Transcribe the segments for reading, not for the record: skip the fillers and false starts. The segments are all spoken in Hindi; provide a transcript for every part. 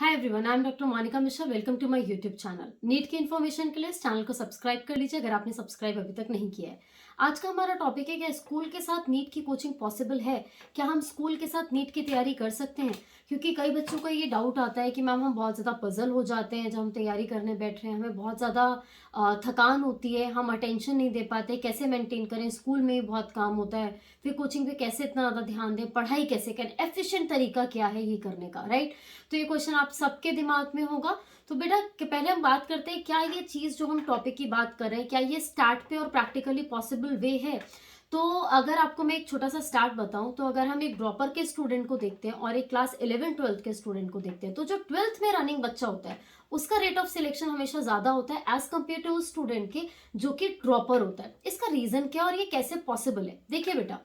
Hi everyone, I am doctor Monika Mishra. Welcome to my YouTube channel. NEET की इन्फॉर्मेशन के लिए इस चैनल को सब्सक्राइब कर लीजिए अगर आपने सब्सक्राइब अभी तक नहीं किया है। आज का हमारा टॉपिक है, क्या स्कूल के साथ नीट की कोचिंग पॉसिबल है? क्या हम स्कूल के साथ नीट की तैयारी कर सकते हैं? क्योंकि कई बच्चों का ये डाउट आता है कि मैम हम बहुत ज़्यादा पजल हो जाते हैं जब हम तैयारी करने बैठ रहे हैं, हमें बहुत ज़्यादा थकान होती है, हम अटेंशन नहीं दे पाते, कैसे मेंटेन करें, स्कूल में भी बहुत काम होता है, फिर कोचिंग पे कैसे इतना ज़्यादा ध्यान दें, पढ़ाई कैसे करें, एफिशिएंट तरीका क्या है ये करने का, राइट? तो ये क्वेश्चन आप सबके दिमाग में होगा। तो बेटा पहले हम बात करते हैं, क्या ये चीज जो हम टॉपिक की बात कर रहे हैं, क्या ये स्टार्ट पे और प्रैक्टिकली पॉसिबल वे है? तो अगर आपको मैं एक छोटा सा स्टार्ट बताऊं, तो अगर हम एक ड्रॉपर के स्टूडेंट को देखते हैं और एक क्लास 11-12 के स्टूडेंट को देखते हैं, तो जो 12th में रनिंग बच्चा होता है उसका रेट ऑफ सिलेक्शन हमेशा ज्यादा होता है एज कम्पेयर टू उस स्टूडेंट के जो कि ड्रॉपर होता है। इसका रीजन क्या और ये कैसे पॉसिबल है? देखिए बेटा,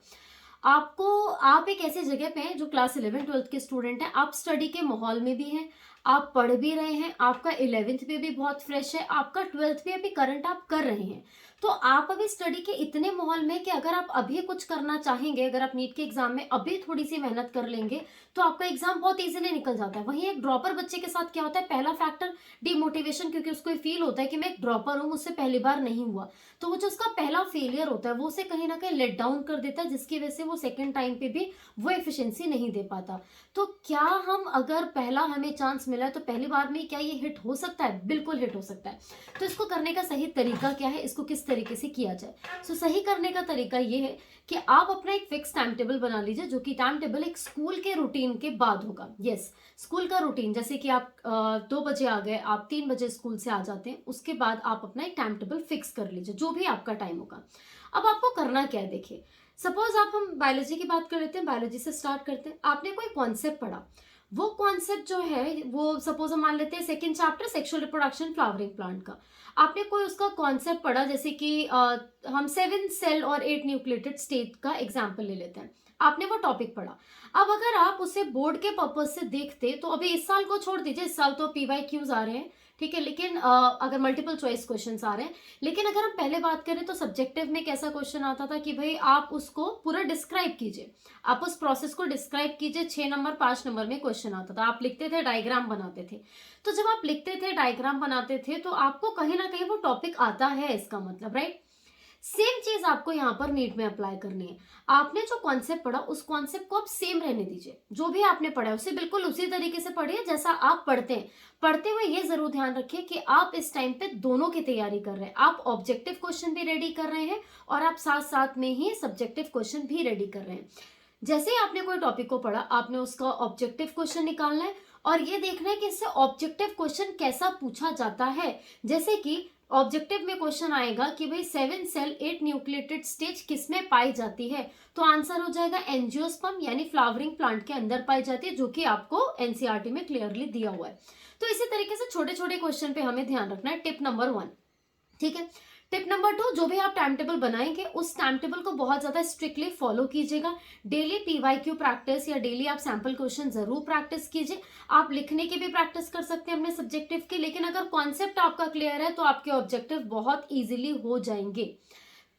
आप एक ऐसी जगह पे हैं जो क्लास 11-12 के स्टूडेंट हैं, आप स्टडी के माहौल में भी हैं, आप पढ़ भी रहे हैं, आपका 11th पे भी बहुत फ्रेश है, आपका 12th पे अभी करंट आप कर रहे हैं। तो आप अभी स्टडी के इतने माहौल में कि अगर आप अभी कुछ करना चाहेंगे, अगर आप नीट के एग्जाम में अभी थोड़ी सी मेहनत कर लेंगे तो आपका एग्जाम बहुत इजीली निकल जाता है। वहीं एक ड्रॉपर बच्चे के साथ क्या होता है? पहला फैक्टर डिमोटिवेशन, क्योंकि उसको फील होता है कि मैं एक ड्रॉपर हूँ, मुझसे पहली बार नहीं हुआ। तो वो जो उसका पहला फेलियर होता है वो उसे कहीं ना कहीं लेट डाउन कर देता है, जिसकी वजह से वो सेकेंड टाइम पे भी वो एफिशिएंसी नहीं दे पाता। तो क्या हम अगर पहला हमें चांस मिला है तो पहली बार में क्या ये हिट हो सकता है? बिल्कुल हिट हो सकता है। तो इसको करने का सही तरीका क्या है, इसको किस तरीके से किया जाए? सही करने का तरीका ये है कि आप अपना एक फिक्स टाइम टेबल बना लीजिए, जो कि टाइम टेबल एक स्कूल के रूटीन के बाद होगा। यस, स्कूल का रूटीन, जैसे कि आप 2 बजे आ गए, आप 3 बजे स्कूल से आ जाते हैं, उसके बाद आप अपना एक टाइम टेबल फिक्स कर लीजिए, जो भी आपका टाइम होगा। अब आपको करना क्या है, देखिए, सपोज हम बायोलॉजी की बात कर लेते हैं, बायोलॉजी से स्टार्ट करते हैं। आपने कोई कॉन्सेप्ट पढ़ा, वो कॉन्सेप्ट जो है वो सपोज हम मान लेते हैं second chapter sexual reproduction flowering plant का। आपने कोई उसका कॉन्सेप्ट पढ़ा, जैसे कि हम 7 सेल और 8 न्यूक्लिएटेड स्टेट का एग्जाम्पल ले लेते हैं। आपने वो टॉपिक पढ़ा। अब अगर आप उसे बोर्ड के पर्पज से देखते, तो अभी इस साल को छोड़ दीजिए, इस साल तो PYQs आ रहे हैं, ठीक है, लेकिन अगर मल्टीपल चॉइस क्वेश्चंस आ रहे हैं, लेकिन अगर हम पहले बात करें तो सब्जेक्टिव में कैसा क्वेश्चन आता था कि भाई आप उसको पूरा डिस्क्राइब कीजिए, आप उस प्रोसेस को डिस्क्राइब कीजिए। 6 नंबर 5 नंबर में क्वेश्चन आता था, आप लिखते थे, डायग्राम बनाते थे। तो जब आप लिखते थे, डायग्राम बनाते थे, तो आपको कहीं ना कहीं वो टॉपिक आता है, इसका मतलब, राइट? सेम चीज आपको यहाँ पर नीट में अप्लाई करनी है। आपने जो कॉन्सेप्ट पढ़ा उस कॉन्सेप्ट को आप सेम रहने दीजिए, जो भी आपने पढ़ा है उसे बिल्कुल उसी तरीके से पढ़िए जैसा आप पढ़ते हैं। पढ़ते हुए ये जरूर ध्यान रखिए कि आप इस टाइम पे दोनों की तैयारी कर रहे हैं, आप ऑब्जेक्टिव क्वेश्चन भी रेडी कर रहे हैं और आप साथ साथ में ही सब्जेक्टिव क्वेश्चन भी रेडी कर रहे हैं। जैसे ही आपने कोई टॉपिक को पढ़ा, आपने उसका ऑब्जेक्टिव क्वेश्चन निकालना है और ये देखना है कि इससे ऑब्जेक्टिव क्वेश्चन कैसा पूछा जाता है। जैसे कि ऑब्जेक्टिव में क्वेश्चन आएगा कि भाई 7 सेल 8 न्यूक्लिएटेड स्टेज किसमें पाई जाती है, तो आंसर हो जाएगा एंजियोस्पर्म, यानी फ्लावरिंग प्लांट के अंदर पाई जाती है, जो कि आपको एनसीईआरटी में क्लियरली दिया हुआ है। तो इसी तरीके से छोटे छोटे क्वेश्चन पे हमें ध्यान रखना है। टिप नंबर 1, ठीक है। टिप नंबर 2, जो भी आप टाइम टेबल बनाएंगे उस टाइम टेबल को बहुत ज्यादा स्ट्रिक्टली फॉलो कीजिएगा। डेली PYQ प्रैक्टिस या डेली आप सैंपल क्वेश्चन जरूर प्रैक्टिस कीजिए। आप लिखने की भी प्रैक्टिस कर सकते हैं अपने सब्जेक्टिव की, लेकिन अगर कॉन्सेप्ट आपका क्लियर है तो आपके ऑब्जेक्टिव बहुत इजीली हो जाएंगे।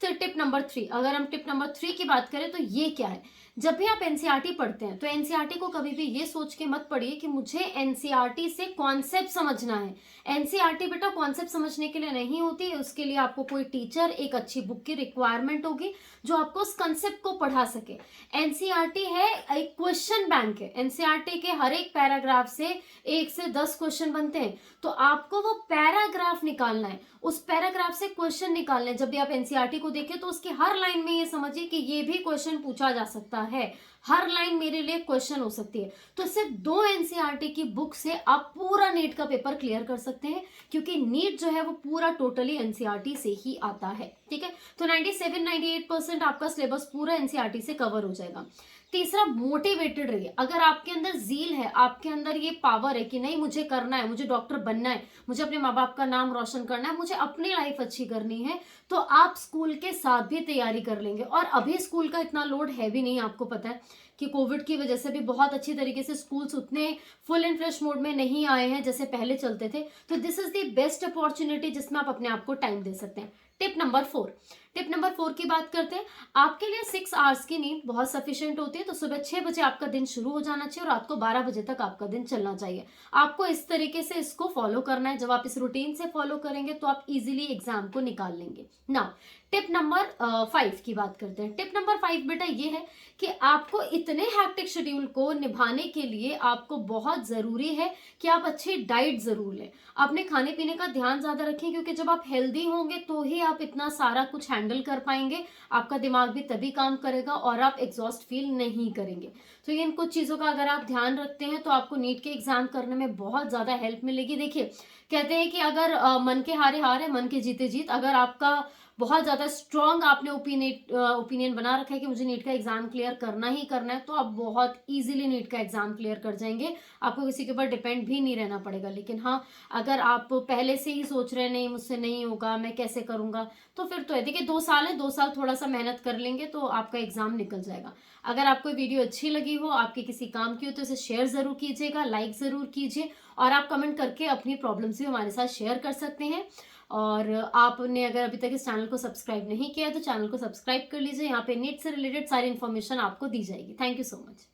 फिर टिप नंबर 3, अगर हम टिप नंबर 3 की बात करें तो ये क्या है? जब भी आप एनसीईआरटी पढ़ते हैं तो एनसीईआरटी को कभी भी ये सोच के मत पढ़िए कि मुझे एनसीईआरटी से कॉन्सेप्ट समझना है। एनसीईआरटी बेटा कॉन्सेप्ट समझने के लिए नहीं होती है, उसके लिए आपको कोई टीचर, एक अच्छी बुक की रिक्वायरमेंट होगी जो आपको उस कंसेप्ट को पढ़ा सके। एनसीईआरटी है एक क्वेश्चन बैंक है, एनसीईआरटी के हर एक पैराग्राफ से 1 से 10 क्वेश्चन बनते हैं, तो आपको वो पैराग्राफ निकालना है, उस पैराग्राफ से क्वेश्चन निकालने। जब भी आप एनसीईआरटी को देखें तो उसकी हर लाइन में ये समझिए कि ये भी क्वेश्चन पूछा जा सकता है, हर लाइन मेरे लिए क्वेश्चन हो सकती है। तो सिर्फ 2 एनसीईआरटी की बुक से आप पूरा नीट का पेपर क्लियर कर सकते हैं, क्योंकि नीट जो है वो पूरा टोटली एनसीईआरटी से ही आता है, ठीक है। तो 97-98% आपका सिलेबस पूरा एनसीईआरटी से कवर हो जाएगा। तीसरा, मोटिवेटेड रहिए। अगर आपके अंदर जील है, आपके अंदर ये पावर है कि नहीं मुझे करना है, मुझे डॉक्टर बनना है, मुझे अपने माँ बाप का नाम रोशन करना है, मुझे अपनी लाइफ अच्छी करनी है, तो आप स्कूल के साथ भी तैयारी कर लेंगे। और अभी स्कूल का इतना लोड है भी नहीं, आपको पता है कि कोविड की वजह से भी बहुत अच्छी तरीके से स्कूल्स उतने फुल एंड फ्रेश मोड में नहीं आए हैं जैसे पहले चलते थे। तो this is the best opportunity जिसमें आप अपने आप को टाइम दे सकते हैं। टिप नंबर 4, टिप नंबर 4 की बात करते हैं। आपके लिए 6 आवर्स की नींद बहुत सफिशिएंट होती है, तो सुबह 6 बजे आपका दिन शुरू हो जाना चाहिए और रात को 12 बजे तक आपका दिन चलना चाहिए। आपको इस तरीके से इसको फॉलो करना है। जब आप इस रूटीन से फॉलो करेंगे तो आप इजीली एग्जाम को निकाल लेंगे। नाउ टिप नंबर 5 की बात करते हैं। टिप नंबर 5 बेटा ये है कि आपको इतने हैक्टिक शेड्यूल को निभाने के लिए आपको बहुत जरूरी है कि आप अच्छी डाइट जरूर लें। अपने खाने पीने का ध्यान ज्यादा रखें, क्योंकि जब आप हेल्दी होंगे तो ही आप इतना सारा कुछ हैंडल कर पाएंगे। आपका दिमाग भी तभी काम करेगा और आप एग्जॉस्ट फील नहीं करेंगे। तो इन कुछ चीजों का अगर आप ध्यान रखते हैं तो आपको नीट के एग्जाम करने में बहुत ज्यादा हेल्प मिलेगी। देखिए, कहते हैं कि अगर मन के हारे हार है, मन के जीते जीत। अगर आपका बहुत ज्यादा स्ट्रांग आपने ओपिनियन बना रखा है कि मुझे नीट का एग्जाम क्लियर करना ही करना है, तो आप बहुत इजीली नीट का एग्जाम क्लियर कर जाएंगे। आपको किसी के ऊपर डिपेंड भी नहीं रहना पड़ेगा। लेकिन हाँ, अगर आप पहले से ही सोच रहे हैं नहीं मुझसे नहीं होगा, मैं कैसे करूंगा, तो फिर तो है। देखिए, 2 साल है, 2 साल थोड़ा सा मेहनत कर लेंगे तो आपका एग्जाम निकल जाएगा। अगर आपको वीडियो अच्छी लगी हो, आपके किसी काम की हो, तो इसे शेयर जरूर कीजिएगा, लाइक जरूर कीजिए और आप कमेंट करके अपनी प्रॉब्लम्स भी हमारे साथ शेयर कर सकते हैं। और आपने अगर अभी तक इस चैनल को सब्सक्राइब नहीं किया तो चैनल को सब्सक्राइब कर लीजिए। यहाँ पे नीट से रिलेटेड सारी इन्फॉर्मेशन आपको दी जाएगी। Thank you so much.